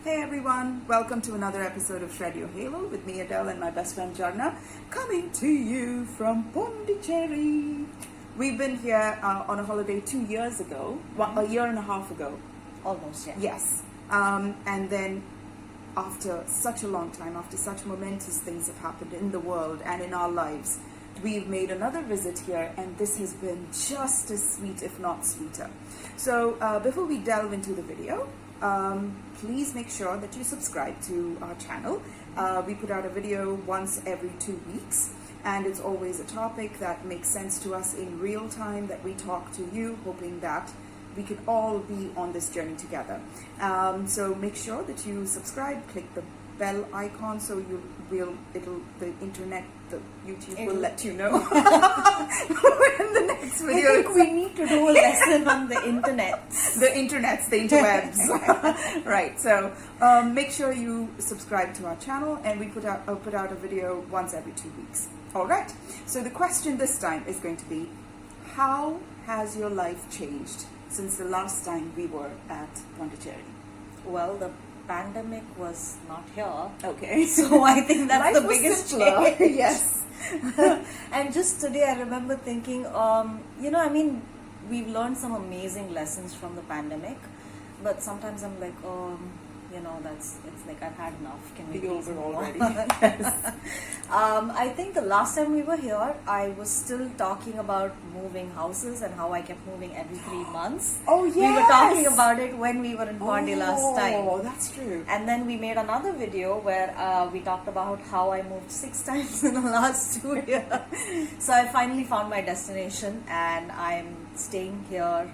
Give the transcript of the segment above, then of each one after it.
Hey everyone, welcome to another episode of Shred Your Halo with me, Edel, and my best friend Jharna, coming to you from Pondicherry. We've been here on a holiday 2 years ago, a year and a half ago. Almost, yeah. Yes. And then after such a long time, after such momentous things have happened in the world and in our lives, we've made another visit here, and this has been just as sweet, if not sweeter. So before we delve into the video, please make sure that you subscribe to our channel. We put out a video once every 2 weeks, and it's always a topic that makes sense to us in real time, that we talk to you, hoping that we could all be on this journey together. So make sure that you subscribe, click the bell icon so the internet, the YouTube will let you know when the next video. I think we need to do a lesson on the internet. The interwebs. Right. So make sure you subscribe to our channel, and we put out a video once every 2 weeks. All right. So the question this time is going to be, how has your life changed since the last time we were at Pondicherry? Well, the pandemic was not here. Okay. So I think that's Life the was biggest simpler. change. Yes. And just today I remember thinking, we've learned some amazing lessons from the pandemic, but sometimes I'm like, it's like I've had enough. Can we Be please over move already? on? Yes. I think the last time we were here, I was still talking about moving houses and how I kept moving every 3 months. Oh, yes. We were talking about it when we were in Pondi last time. Oh, that's true. And then we made another video where we talked about how I moved 6 times in the last 2 years. So I finally found my destination, and I'm staying here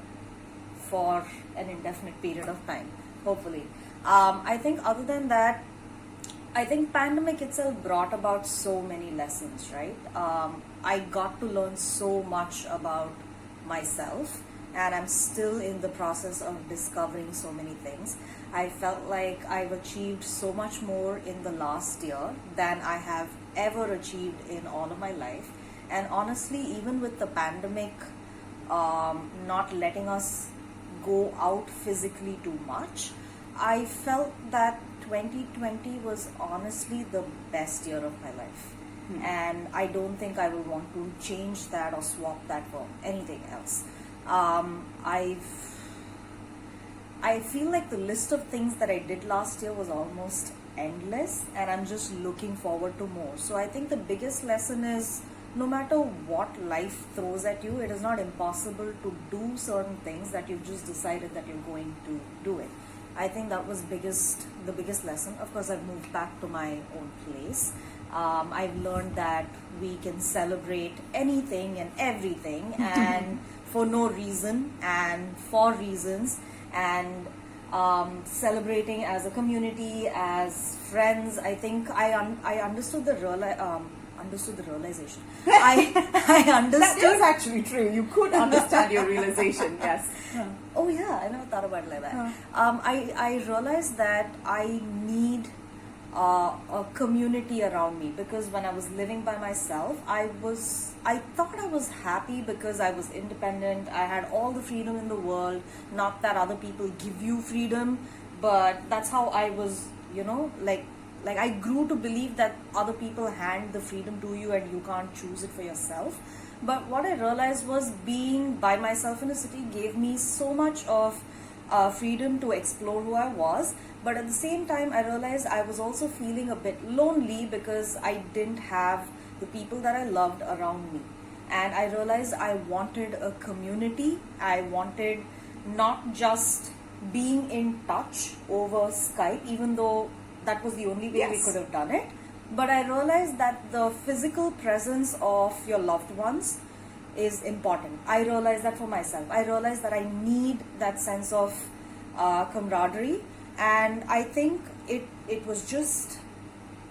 for an indefinite period of time, hopefully. I think other than that, I think pandemic itself brought about so many lessons, right? I got to learn so much about myself, and I'm still in the process of discovering so many things. I felt like I've achieved so much more in the last year than I have ever achieved in all of my life. And honestly, even with the pandemic not letting us go out physically too much, I felt that 2020 was honestly the best year of my life. And I don't think I will want to change that or swap that for anything else. I feel like the list of things that I did last year was almost endless, and I'm just looking forward to more. So I think the biggest lesson is, no matter what life throws at you, it is not impossible to do certain things that you've just decided that you're going to do it. I think that was the biggest lesson. Of course, I've moved back to my own place. I've learned that we can celebrate anything and everything, and for no reason and for reasons, and celebrating as a community, as friends. I think I understood the realization. I understood. That is actually true. You could understand your realization, yes. Oh yeah, I never thought about it like that. I realized that I need a community around me, because when I was living by myself, I thought I was happy because I was independent. I had all the freedom in the world. Not that other people give you freedom, but that's how I was. Like I grew to believe that other people hand the freedom to you and you can't choose it for yourself. But what I realized was, being by myself in a city gave me so much of freedom to explore who I was. But at the same time, I realized I was also feeling a bit lonely because I didn't have the people that I loved around me. And I realized I wanted a community. I wanted not just being in touch over Skype, even though that was the only way we could have done it. But I realized that the physical presence of your loved ones is important. I realized that for myself. I realized that I need that sense of camaraderie. And I think it was just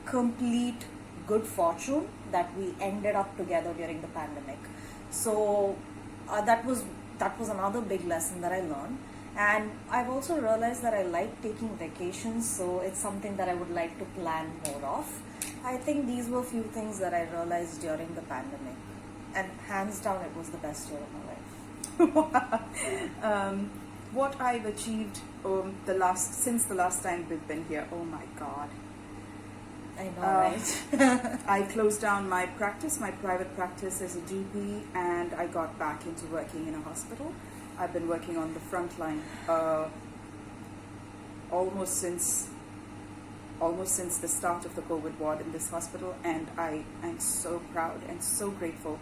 complete good fortune that we ended up together during the pandemic. So that was another big lesson that I learned. And I've also realized that I like taking vacations, so it's something that I would like to plan more of. I think these were a few things that I realized during the pandemic. And hands down, it was the best year of my life. what I've achieved since the last time we've been here. Oh my God. I know, right? I closed down my private practice as a GP, and I got back into working in a hospital. I've been working on the front line almost since the start of the COVID ward in this hospital, and I am so proud and so grateful.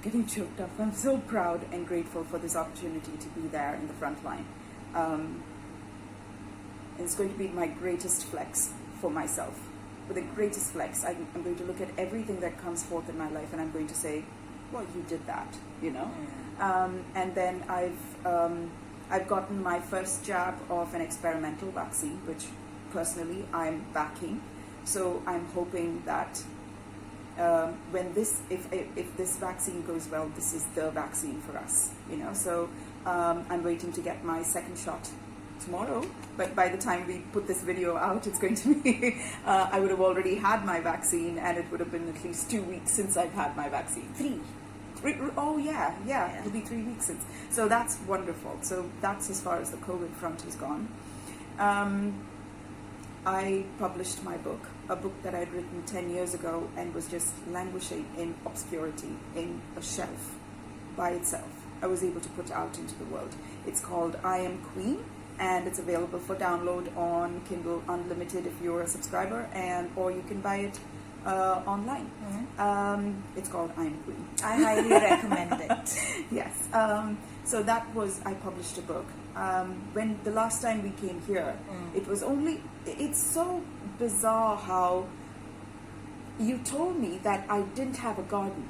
Getting choked up. I'm so proud and grateful for this opportunity to be there in the front line. It's going to be my greatest flex for myself. With the greatest flex, I'm going to look at everything that comes forth in my life, and I'm going to say, well, you did that, you know. And then I've gotten my first jab of an experimental vaccine, which personally I'm backing. So I'm hoping that if this vaccine goes well, this is the vaccine for us, you know. So I'm waiting to get my second shot tomorrow, but by the time we put this video out, it's going to be I would have already had my vaccine, and it would have been at least 2 weeks since I've had my vaccine. Three. Oh yeah, it'll be 3 weeks since. So that's wonderful. So that's as far as the COVID front has gone. I published my book, a book that I'd written 10 years ago and was just languishing in obscurity in a shelf by itself. I was able to put out into the world. It's called I Am Queen, and it's available for download on Kindle Unlimited if you're a subscriber, or you can buy it online. It's called I Am Queen. I highly recommend it. Yes. So I published a book. When the last time we came here, it's so bizarre how you told me that I didn't have a garden.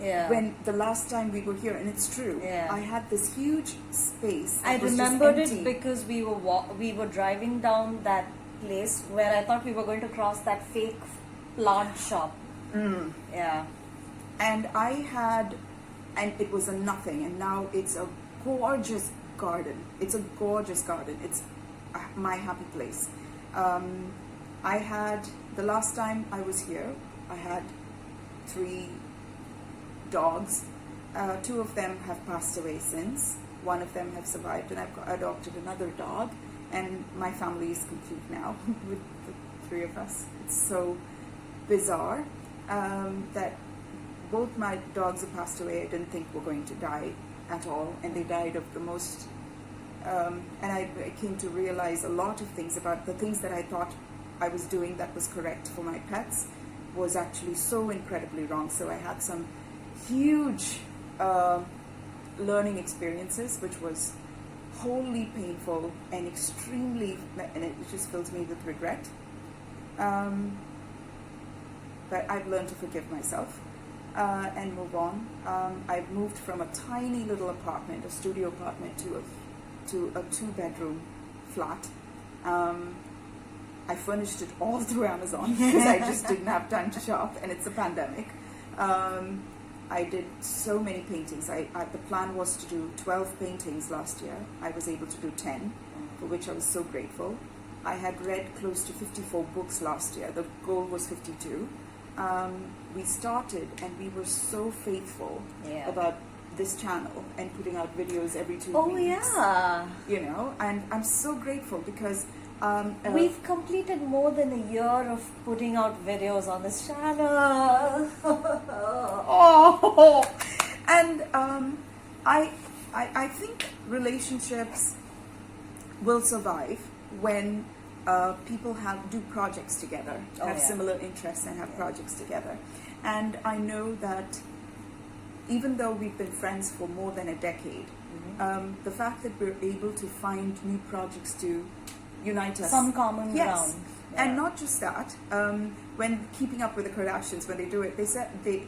Yeah. When the last time we were here, and it's true. Yeah. I had this huge space. I remembered it because we were driving down that place where I thought we were going to cross that fake plant shop. Yeah. And it was a nothing, and now it's a gorgeous garden. It's a gorgeous garden. It's my happy place. The last time I was here, I had 3 dogs. 2 of them have passed away since. 1 of them have survived, and I've adopted another dog, and my family is complete now with the 3 of us. It's so bizarre that both my dogs have passed away. I didn't think were going to die at all, and they died of the most and I came to realize a lot of things about the things that I thought I was doing that was correct for my pets was actually so incredibly wrong. So I had some huge learning experiences, which was wholly painful and and it just fills me with regret. But I've learned to forgive myself and move on. I've moved from a tiny little apartment, a studio apartment, to a 2-bedroom flat. I furnished it all through Amazon because I just didn't have time to shop, and it's a pandemic. I did so many paintings. The plan was to do 12 paintings last year. I was able to do 10, for which I was so grateful. I had read close to 54 books last year. The goal was 52. We started, and we were so faithful about this channel and putting out videos every 2 weeks. Oh yeah. You know, and I'm so grateful because we've completed more than a year of putting out videos on this channel. Oh, and I think relationships will survive when people do projects together, have similar interests and have projects together. And I know that even though we've been friends for more than a decade, the fact that we're able to find new projects to unite us, some common ground. And not just that, when Keeping Up with the Kardashians, when they do it, they said the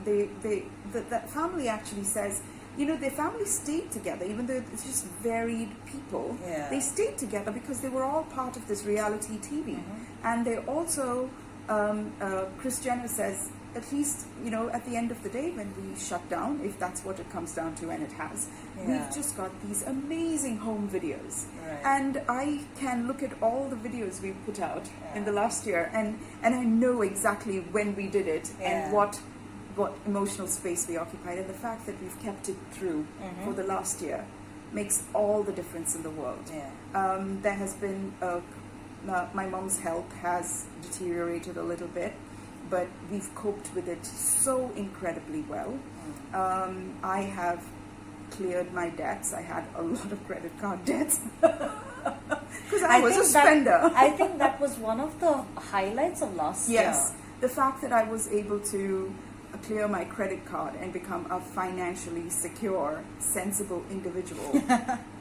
family actually says, you know, their family stayed together, even though it's just varied people. They stayed together because they were all part of this reality TV. And they also, Kris Jenner says, at least, you know, at the end of the day, when we shut down, if that's what it comes down to, and it has, we've just got these amazing home videos. And I can look at all the videos we've put out in the last year, and I know exactly when we did it and what emotional space we occupied, and the fact that we've kept it through for the last year makes all the difference in the world. There has been my mom's health has deteriorated a little bit, but we've coped with it so incredibly well. I have cleared my debts. I had a lot of credit card debts because I was a spender. I think that was one of the highlights of last year. Yes, the fact that I was able to clear my credit card and become a financially secure, sensible individual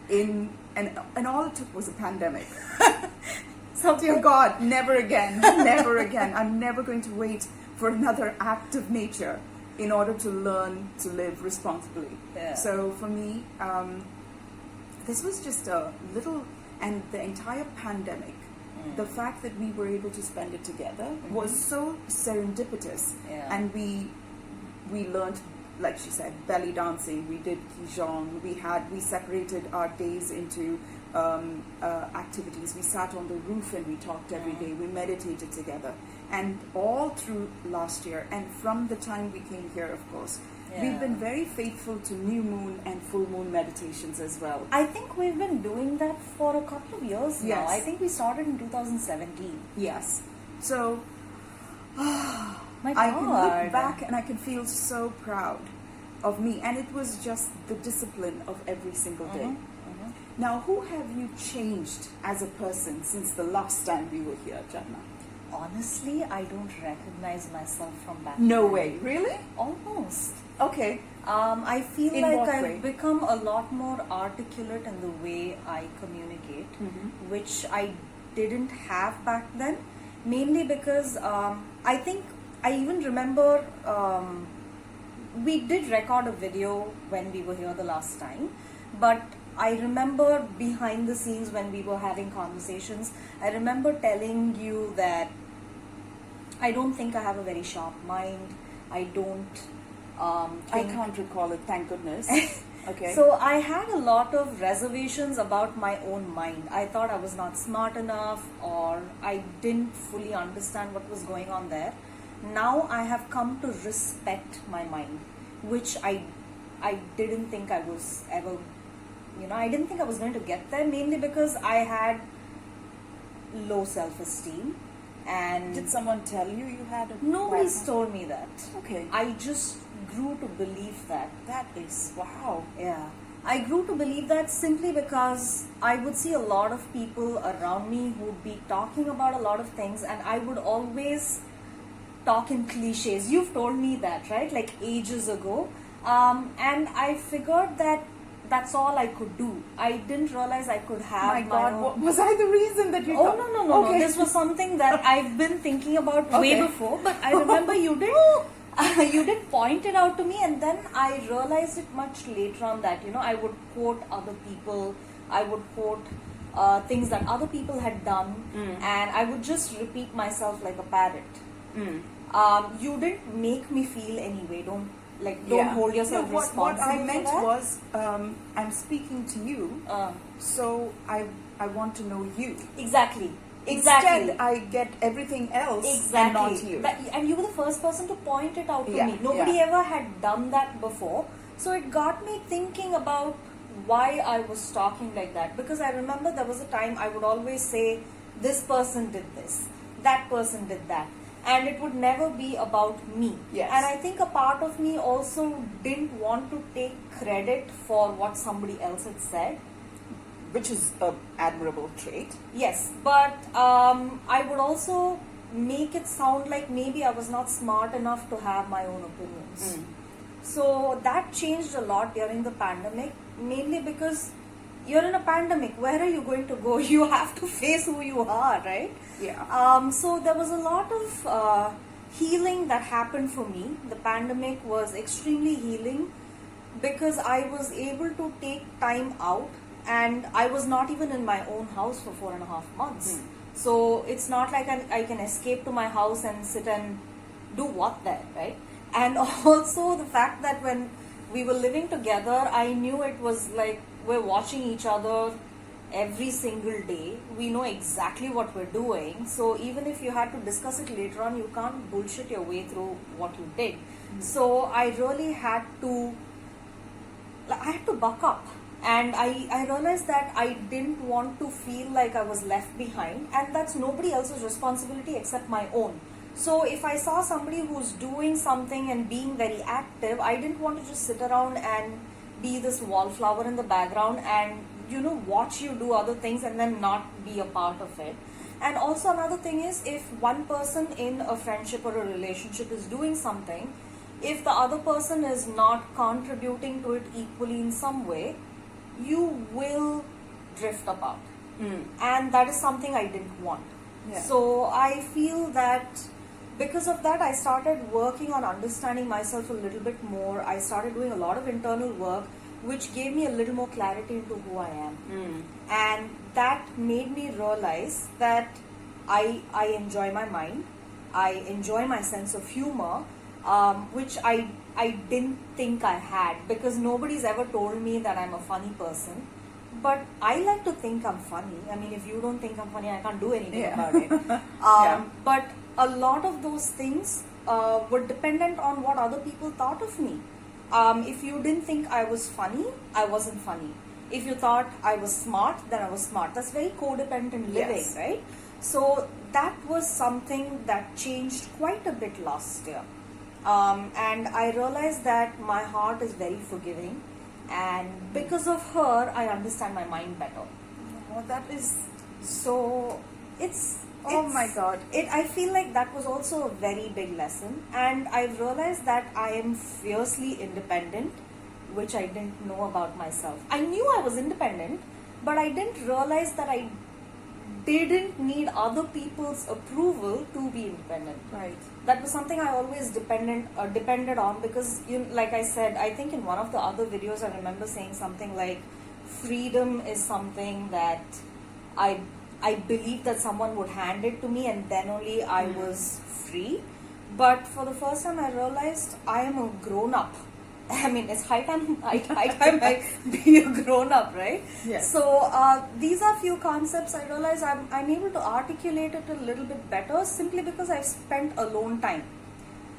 and all it took was a pandemic. Dear God, never again, never again. I'm never going to wait for another act of nature in order to learn to live responsibly. So for me, this was just a little, and the entire pandemic, the fact that we were able to spend it together was so serendipitous. And we learned, like she said, belly dancing, we did Qigong, we separated our days into activities. We sat on the roof and we talked every day. We meditated together, and all through last year, and from the time we came here, of course, we've been very faithful to new moon and full moon meditations as well. I think we've been doing that for a couple of years now. Yes. I think we started in 2017. Yes. So My I can God. look back and I can feel so proud of me, and it was just the discipline of every single day. Now, who have you changed as a person since the last time we were here, Jharna? Honestly, I don't recognize myself from back No then. way, really? Almost. Okay. I feel In like what way? I've become a lot more articulate in the way I communicate, which I didn't have back then. Mainly because I think I even remember we did record a video when we were here the last time, but I remember behind the scenes when we were having conversations, I remember telling you that I don't think I have a very sharp mind. I don't I can't recall it, thank goodness. Okay. So I had a lot of reservations about my own mind. I thought I was not smart enough, or I didn't fully understand what was going on there. Now I have come to respect my mind, which I didn't think I was ever, I didn't think I was going to get there, mainly because I had low self-esteem. And did someone tell you had a nobody's bad- told me that. Okay. I just grew to believe that. That is, wow. Yeah. I grew to believe that simply because I would see a lot of people around me who would be talking about a lot of things, and I would always talk in cliches. You've told me that, right? Like ages ago. And I figured that that's all I could do. I didn't realize I could have My my God, own... was I the reason that you Oh, thought? no. Okay. This was something that I've been thinking about way Okay. before, but I remember you did you did point it out to me, and then I realized it much later on that, I would quote other people, I would quote things that other people had done, and I would just repeat myself like a parrot. You didn't make me feel anyway. Don't hold yourself No, responsible. what I for meant that. was, I'm speaking to you, so I want to know you. Exactly. Instead, I get everything else and not you. And you were the first person to point it out to Yeah, me. Nobody yeah. ever had done that before. So it got me thinking about why I was talking like that. Because I remember there was a time I would always say, this person did this, that person did that. And it would never be about me. Yes. And I think a part of me also didn't want to take credit for what somebody else had said. Which is an admirable trait. Yes, but I would also make it sound like maybe I was not smart enough to have my own opinions. So that changed a lot during the pandemic, mainly because you're in a pandemic. Where are you going to go? You have to face who you are, right? Yeah. So there was a lot of healing that happened for me. The pandemic was extremely healing because I was able to take time out. And I was not even in my own house for 4.5 months. So it's not like I can escape to my house and sit and do what there, right? And also the fact that when we were living together, I knew it was like we're watching each other every single day. We know exactly what we're doing. So even if you had to discuss it later on, you can't bullshit your way through what you did. So I really had to buck up. And I realized that I didn't want to feel like I was left behind, and that's nobody else's responsibility except my own. So if I saw somebody who's doing something and being very active, I didn't want to just sit around and be this wallflower in the background and, you know, watch you do other things and then not be a part of it. And also another thing is, if one person in a friendship or a relationship is doing something, if the other person is not contributing to it equally in some way, you will drift apart. And that is something I didn't want. Yeah. So I feel that because of that, I started working on understanding myself a little bit more. I started doing a lot of internal work, which gave me a little more clarity into who I am. And that made me realize that I enjoy my mind. I enjoy my sense of humor, which I didn't think I had, because nobody's ever told me that I'm a funny person. But I like to think I'm funny. I mean, if you don't think I'm funny, I can't do anything about it. But a lot of those things were dependent on what other people thought of me. If you didn't think I was funny, I wasn't funny. If you thought I was smart, then I was smart. That's very codependent living, right? So that was something that changed quite a bit last year. And I realized that my heart is very forgiving. And because of her, I understand my mind better. Oh, that is... So Oh my God. I feel like that was also a very big lesson. And I realized that I am fiercely independent, which I didn't know about myself. I knew I was independent, but I didn't realize that I didn't need other people's approval to be independent. Right. That was something I always depended on, because, you know, like I said, I think in one of the other videos I remember saying something like, freedom is something that I believed that someone would hand it to me and then only I was free. But for the first time I realized I am a grown-up. I mean, it's high time I be a grown-up, right? Yes. So these are few concepts I realize I'm able to articulate it a little bit better, simply because I've spent alone time.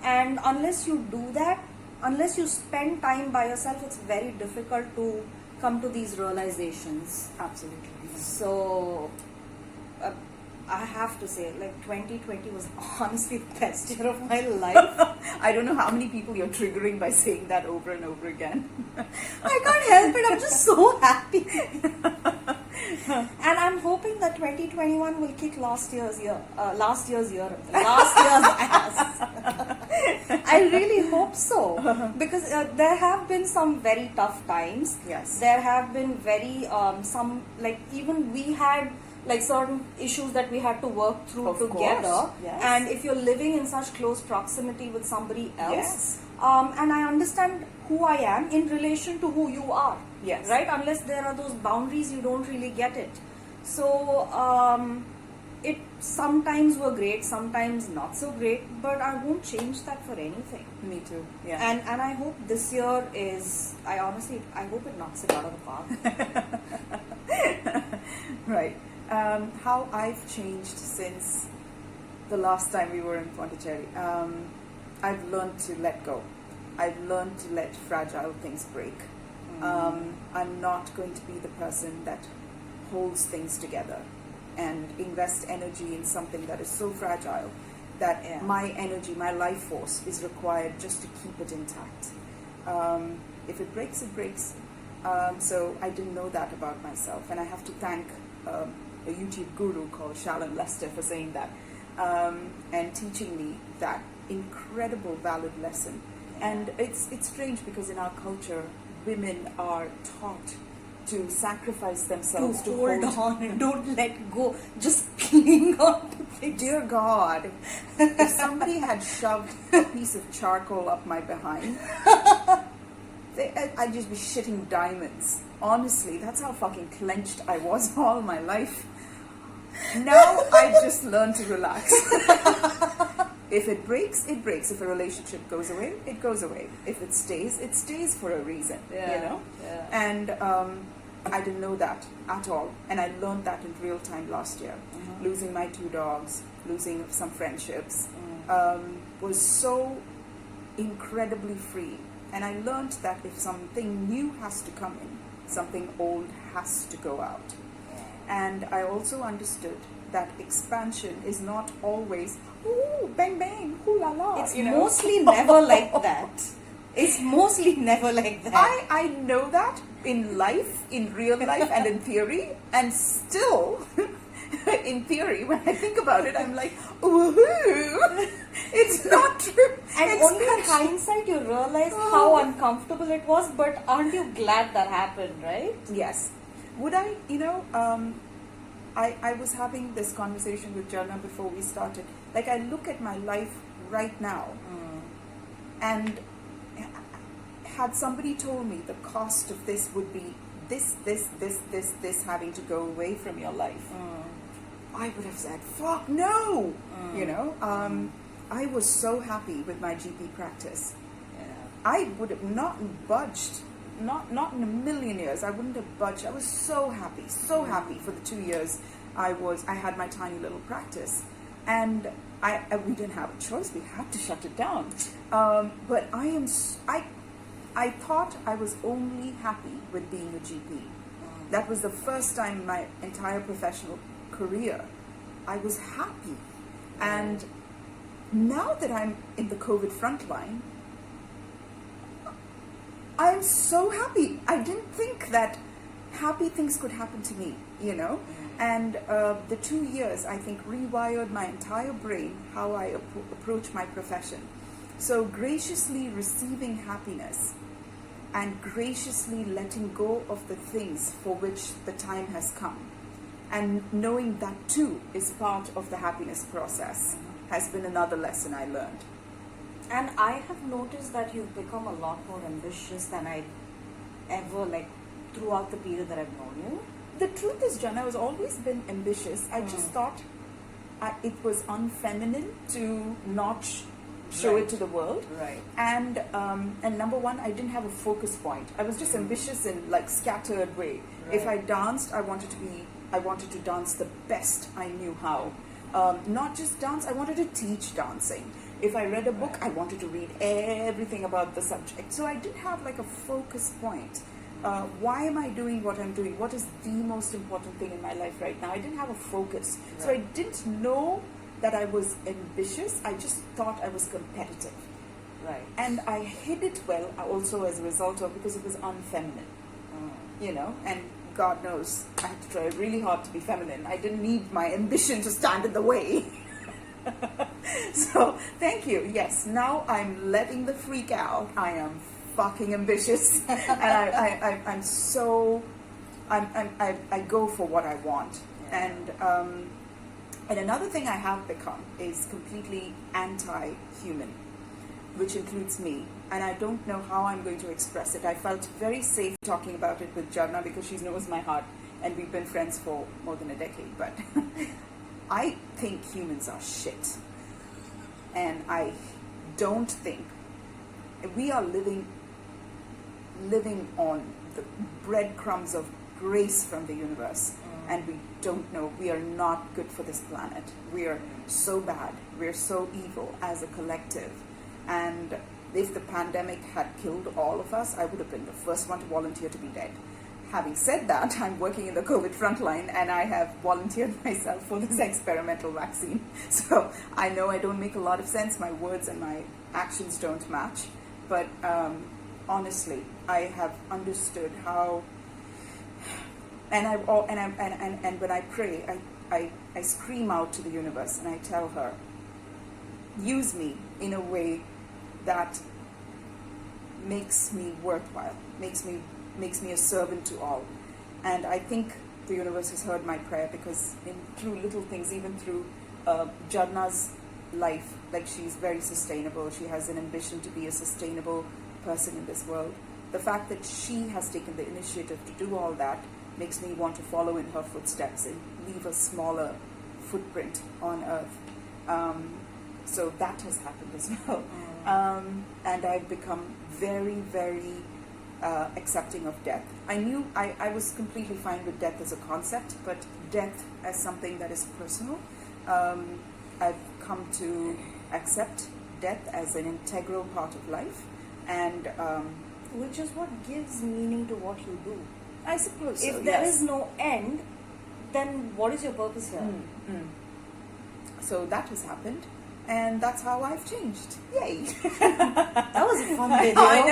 And unless you do that, unless you spend time by yourself, it's very difficult to come to these realizations. Absolutely. So I have to say, like, 2020 was honestly the best year of my life. I don't know how many people you're triggering by saying that over and over again. I can't help it. I'm just so happy. And I'm hoping that 2021 will kick last year's ass. I really hope so, because there have been some very tough times. Yes. There have been very some, like, even we had like certain issues that we had to work through Of together. course. Yes. And if you're living in such close proximity with somebody else, Yes. and I understand who I am in relation to who you are. Yes. Right? Unless there are those boundaries, you don't really get it. So it sometimes were great, sometimes not so great, but I won't change that for anything. Me too. Yeah. And I hope this year is, I hope it knocks it out of the park. Right. How I've changed since the last time we were in Pondicherry. I've learned to let go. I've learned to let fragile things break. I'm not going to be the person that holds things together and invest energy in something that is so fragile that my energy, my life force is required just to keep it intact. If it breaks, it breaks. So I didn't know that about myself, and I have to thank a YouTube guru called Shalon Lester for saying that and teaching me that incredible valid lesson. And it's strange because in our culture, women are taught to sacrifice themselves to hold on and don't let go, just cling on to things. Dear God, if somebody had shoved a piece of charcoal up my behind, I'd just be shitting diamonds. Honestly, that's how fucking clenched I was all my life. Now I just learned to relax. If it breaks, it breaks. If a relationship goes away, it goes away. If it stays for a reason. You know? Yeah. And I didn't know that at all. And I learned that in real time last year. Losing my 2 dogs, losing some friendships, was so incredibly free. And I learned that if something new has to come in, Something old has to go out. And I also understood that expansion is not always, ooh, bang bang, ooh la la. It's mostly never like that. It's mostly never like that. I know that in life, in real life, and in theory, and still, in theory, when I think about it, I'm like, woohoo! It's not true. And only in hindsight you realize how uncomfortable it was, but aren't you glad that happened, right? Yes. Would I, I was having this conversation with Jharna before we started. Like, I look at my life right now, and had somebody told me the cost of this would be this having to go away from your life, I would have said, fuck no! I was so happy with my GP practice. Yeah. I would have not budged, not in a million years. I wouldn't have budged. I was so happy for the 2 years I had my tiny little practice, and we didn't have a choice. We had to shut it down. But I thought I was only happy with being a GP. That was the first time in my entire professional career I was happy. And now that I'm in the COVID frontline, I'm so happy. I didn't think that happy things could happen to me, And the 2 years, I think, rewired my entire brain, how I approach my profession. So graciously receiving happiness and graciously letting go of the things for which the time has come, and knowing that too is part of the happiness process, has been another lesson I learned. And I have noticed that you've become a lot more ambitious than I ever, throughout the period that I've known you. The truth is, Jharna, I've always been ambitious. I just thought it was unfeminine to not show it to the world. Right. And number one, I didn't have a focus point. I was just ambitious in scattered way. Right. If I danced, I wanted to dance the best I knew how. Not just dance, I wanted to teach dancing. If I read a book, I wanted to read everything about the subject. So I didn't have a focus point. Why am I doing what I'm doing? What is the most important thing in my life right now? I didn't have a focus. Right. So I didn't know that I was ambitious. I just thought I was competitive. Right. And I hid it well also as a result of, because it was unfeminine. And God knows, I had to try really hard to be feminine. I didn't need my ambition to stand in the way. So, thank you. Yes, now I'm letting the freak out. I am fucking ambitious. And I go for what I want. Yeah. And another thing I have become is completely anti-human, which includes me. And I don't know how I'm going to express it. I felt very safe talking about it with Jharna because she knows my heart, and we've been friends for more than a decade. But I think humans are shit. And I don't think we are living on the breadcrumbs of grace from the universe. And we don't know. We are not good for this planet. We are so bad. We are so evil as a collective. And if the pandemic had killed all of us, I would have been the first one to volunteer to be dead. Having said that, I'm working in the COVID frontline, and I have volunteered myself for this experimental vaccine. So I know I don't make a lot of sense. My words and my actions don't match. But honestly, I have understood how. And when I pray, I scream out to the universe and I tell her, use me in a way that makes me worthwhile, makes me a servant to all. And I think the universe has heard my prayer, because through little things, even through Jharna's life, she's very sustainable. She has an ambition to be a sustainable person in this world. The fact that she has taken the initiative to do all that makes me want to follow in her footsteps and leave a smaller footprint on earth. So that has happened as well. And I've become very, very accepting of death. I knew I was completely fine with death as a concept, but death as something that is personal. I've come to accept death as an integral part of life, and which is what gives meaning to what you do. I suppose so, If there yes. is no end, then what is your purpose here? So that has happened, and that's how I've changed. Yay! That was a fun video. I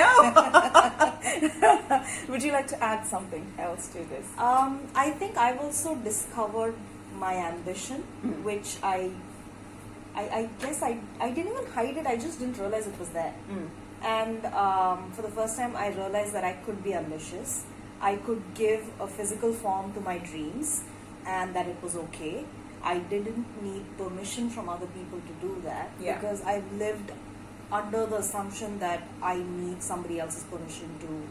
know. Would you like to add something else to this? I think I've also discovered my ambition, which I guess I didn't even hide it. I just didn't realize it was there. And for the first time, I realized that I could be ambitious. I could give a physical form to my dreams, and that it was okay. I didn't need permission from other people to do that, because I've lived under the assumption that I need somebody else's permission to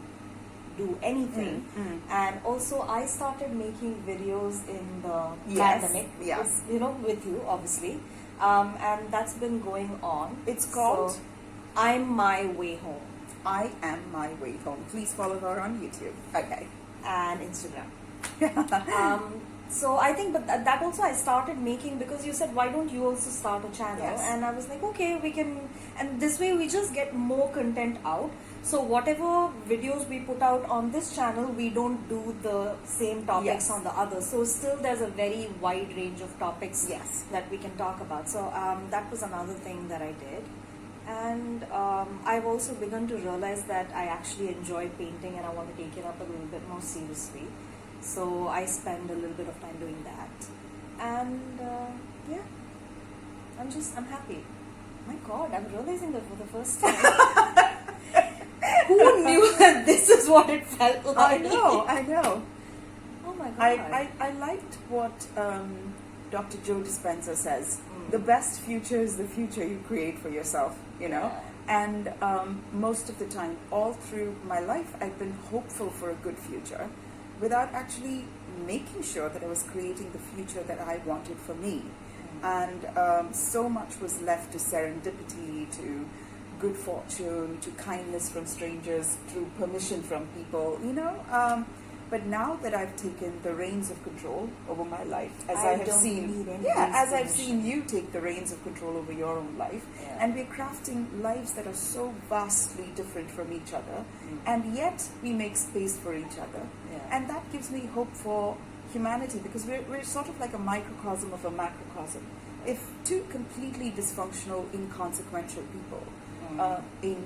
do anything. And also I started making videos in the pandemic, with you obviously, and that's been going on. It's called I'm My Way Home. I Am My Way Home. Please follow her on YouTube. Okay. And Instagram. So I think, but that also I started making because you said, why don't you also start a channel? Yes. And I was like, okay, we can, and this way we just get more content out. So whatever videos we put out on this channel, we don't do the same topics on the other. So still there's a very wide range of topics that we can talk about. So that was another thing that I did. And I've also begun to realize that I actually enjoy painting and I want to take it up a little bit more seriously. So I spend a little bit of time doing that. And I'm happy. My God, I'm realizing that for the first time. Who knew that this is what it felt like? I know. Oh my God. I liked what Dr. Joe Dispenza says. The best future is the future you create for yourself, And most of the time, all through my life, I've been hopeful for a good future without actually making sure that I was creating the future that I wanted for me. And so much was left to serendipity, to good fortune, to kindness from strangers, through permission from people, But now that I've taken the reins of control over my life, as I've seen you take the reins of control over your own life, and we're crafting lives that are so vastly different from each other, and yet we make space for each other. And that gives me hope for humanity, because we're sort of like a microcosm of a macrocosm. If two completely dysfunctional, inconsequential people in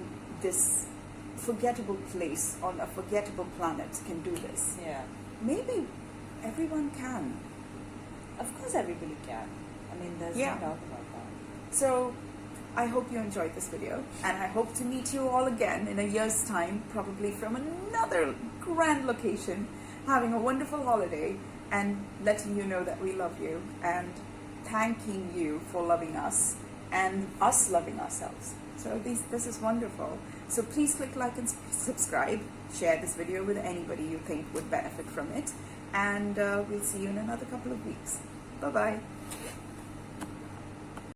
this forgettable place on a forgettable planet can do this, maybe everyone can. Of course everybody can. I mean, there's no doubt about that. So I hope you enjoyed this video, and I hope to meet you all again in a year's time, probably from another grand location, having a wonderful holiday, and letting you know that we love you, and thanking you for loving us, and us loving ourselves. So this is wonderful. So please click like and subscribe. Share this video with anybody you think would benefit from it. And we'll see you in another couple of weeks. Bye-bye.